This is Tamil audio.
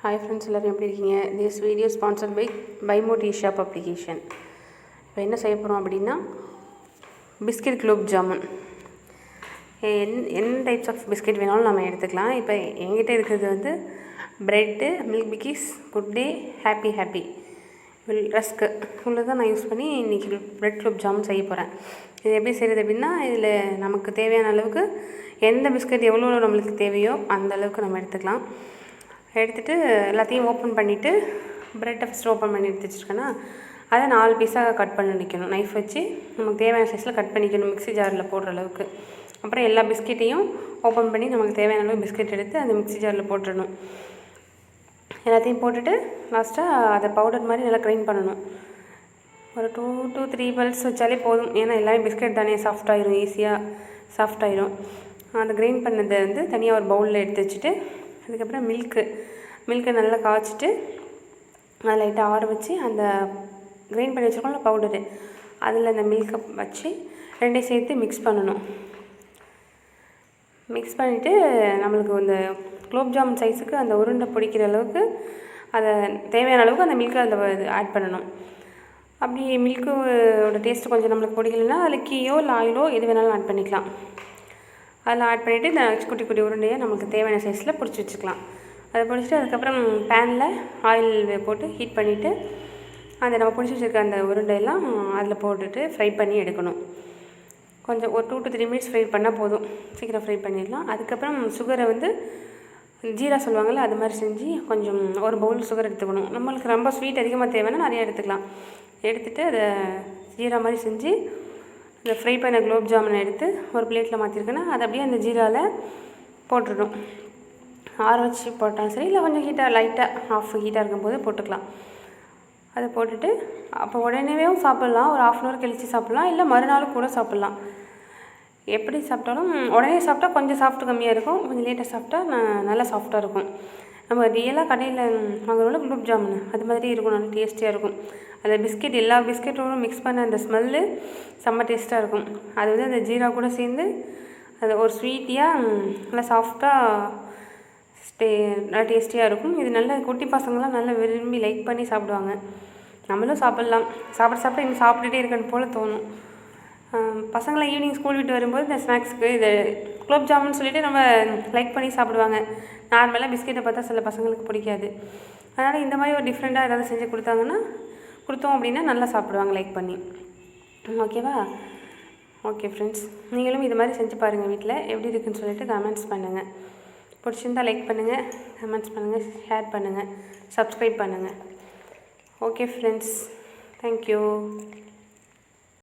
Hi friends, எல்லாரும் எப்படி இருக்கீங்க? This video is sponsored by Buymo Tea Shop application. இப்போ என்ன செய்ய போகிறோம் அப்படின்னா பிஸ்கெட் குலோப் ஜாமுன். என்ன டைப்ஸ் ஆஃப் பிஸ்கெட் வேணாலும் நம்ம எடுத்துக்கலாம். இப்போ என்கிட்ட இருக்கிறது வந்து bread, milk Bikis, good day, happy rusk இவ்வளோ தான் நான் யூஸ் பண்ணி இன்றைக்கி ப்ரெட் குலோப் ஜாமுன் செய்ய போகிறேன். இது எப்படி செய்கிறது அப்படின்னா, இதில் நமக்கு தேவையான அளவுக்கு எந்த பிஸ்கெட் எவ்வளோ நம்மளுக்கு தேவையோ அந்த அளவுக்கு நம்ம எடுத்துக்கலாம். எடுத்துகிட்டு எல்லாத்தையும் ஓப்பன் பண்ணிவிட்டு ப்ரெட்டை ஃபஸ்ட்டு ஓப்பன் பண்ணி எடுத்து வச்சுருக்கேன்னா அதை 4 பீஸாக கட் பண்ணி நிற்கணும். நைஃப் வச்சு நமக்கு தேவையான சைஸில் கட் பண்ணிக்கணும், மிக்ஸி ஜாரில் போடுற அளவுக்கு. அப்புறம் எல்லா பிஸ்கெட்டையும் ஓப்பன் பண்ணி நமக்கு தேவையான அளவு பிஸ்கெட் எடுத்து அந்த மிக்ஸி ஜாரில் போட்டுடணும். எல்லாத்தையும் போட்டுட்டு லாஸ்ட்டாக அதை பவுடர் மாதிரி நல்லா க்ரைண்ட் பண்ணணும். ஒரு 2 to 3 பல்ஸ் வச்சாலே போதும். ஏன்னா எல்லாமே பிஸ்கெட் தானே, சாஃப்டாகிடும், ஈஸியாக சாஃப்டாகிடும். அந்த க்ரைண்ட் பண்ணதை வந்து தனியாக ஒரு பவுலில் எடுத்து வச்சுட்டு அதுக்கப்புறம் மில்க்கை நல்லா காய்ச்சிட்டு அதை லைட்டாக ஆற வச்சு அந்த க்ரைண்ட் பண்ணி வச்சுருக்கோம்ல பவுடரு, அதில் அந்த மில்க்கை வச்சு ரெண்டையும் சேர்த்து மிக்ஸ் பண்ணணும். மிக்ஸ் பண்ணிவிட்டு நம்மளுக்கு இந்த குலோப் ஜாமுன் சைஸுக்கு அந்த உருண்டை பிடிக்கிற அளவுக்கு அதை தேவையான அளவுக்கு அந்த மில்க்கை அதில் ஆட் பண்ணணும். அப்படி மில்க்கோட டேஸ்ட்டு கொஞ்சம் நம்மளுக்கு பிடிக்கலன்னா அதில் கீயோ இல்லை ஆயிலோ எது வேணாலும் ஆட் பண்ணிக்கலாம். அதில் ஆட் பண்ணிவிட்டு இந்த குட்டி குட்டி உருண்டையை நமக்கு தேவையான சைஸில் பிடிச்சி வச்சுக்கலாம். அதை பிடிச்சிட்டு அதுக்கப்புறம் பேனில் ஆயில் போட்டு ஹீட் பண்ணிவிட்டு அந்த நம்ம பிடிச்சி வச்சுருக்க அந்த உருண்டையெல்லாம் அதில் போட்டுட்டு ஃப்ரை பண்ணி எடுக்கணும். கொஞ்சம் ஒரு 2 to 3 மினிட்ஸ் ஃப்ரை பண்ணால் போதும், சீக்கிரம் ஃப்ரை பண்ணிடலாம். அதுக்கப்புறம் சுகரை வந்து ஜீரா சொல்லுவாங்கள்ல, அது மாதிரி செஞ்சு கொஞ்சம் ஒரு பவுல் சுகர் எடுத்துக்கணும். நம்மளுக்கு ரொம்ப ஸ்வீட் அதிகமாக தேவைன்னா நிறையா எடுத்துக்கலாம். எடுத்துகிட்டு அதை ஜீரா மாதிரி செஞ்சு இந்த ஃப்ரை பண்ண குலோப் ஜாமுனை எடுத்து ஒரு பிளேட்டில் மாற்றிருக்கேன்னா அதை அப்படியே அந்த ஜீராவில் போட்டுடணும். ஆற வச்சு போட்டாலும் சரி, இல்லை கொஞ்சம் லைட்டாக ஆஃப் ஹீட்டாக இருக்கும்போது போட்டுக்கலாம். அதை போட்டுட்டு அப்போ உடனேவும் சாப்பிட்லாம், ஒரு 1/2 hour கழித்து சாப்பிட்லாம், இல்லை மறுநாள் கூட சாப்பிட்லாம். எப்படி சாப்பிட்டாலும் உடனே சாப்பிட்டா கொஞ்சம் சாஃப்ட் கம்மியாக இருக்கும், கொஞ்சம் லேட்டாக சாப்பிட்டா நல்லா சாஃப்டாக இருக்கும். நம்ம ரியலாக கடையில் வாங்குறோம்ல குலோப் ஜாமுன், அது மாதிரி இருக்கும், நல்லா டேஸ்டியாக இருக்கும். அதில் பிஸ்கெட் எல்லா பிஸ்கெட்டோடும் மிக்ஸ் பண்ண அந்த ஸ்மெல்லு செம்ம டேஸ்ட்டாக இருக்கும். அது வந்து அந்த ஜீரா கூட சேர்ந்து அது ஒரு ஸ்வீட்டியாக நல்லா சாஃப்டாக நல்லா டேஸ்டியாக இருக்கும். இது நல்லா குட்டி பசங்களாம் நல்லா விரும்பி லைக் பண்ணி சாப்பிடுவாங்க. நம்மளும் சாப்பிட்லாம், சாப்பிட இன்னும் சாப்பிட்டுட்டே இருக்கணும் போல் தோணும். பசங்களை ஈவினிங் ஸ்கூல் விட்டு வரும்போது இந்த ஸ்நாக்ஸுக்கு இது குலோப் ஜாமுன் சொல்லிவிட்டு நம்ம லைக் பண்ணி சாப்பிடுவாங்க. நார்மலாக பிஸ்கெட்டை பார்த்தா சில பசங்களுக்கு பிடிக்காது. அதனால் இந்த மாதிரி ஒரு டிஃப்ரெண்ட்டாக ஏதாவது செஞ்சு கொடுத்தோம் அப்படின்னா நல்லா சாப்பிடுவாங்க லைக் பண்ணி. ஓகேவா? ஓகே ஃப்ரெண்ட்ஸ், நீங்களும் இது மாதிரி செஞ்சு பாருங்கள் வீட்டில், எப்படி இருக்குதுன்னு சொல்லிட்டு கமெண்ட்ஸ் பண்ணுங்கள். பிடிச்சிருந்தால் லைக் பண்ணுங்கள், கமெண்ட்ஸ் பண்ணுங்கள், ஷேர் பண்ணுங்கள், சப்ஸ்கிரைப் பண்ணுங்கள். Okay friends, thank you.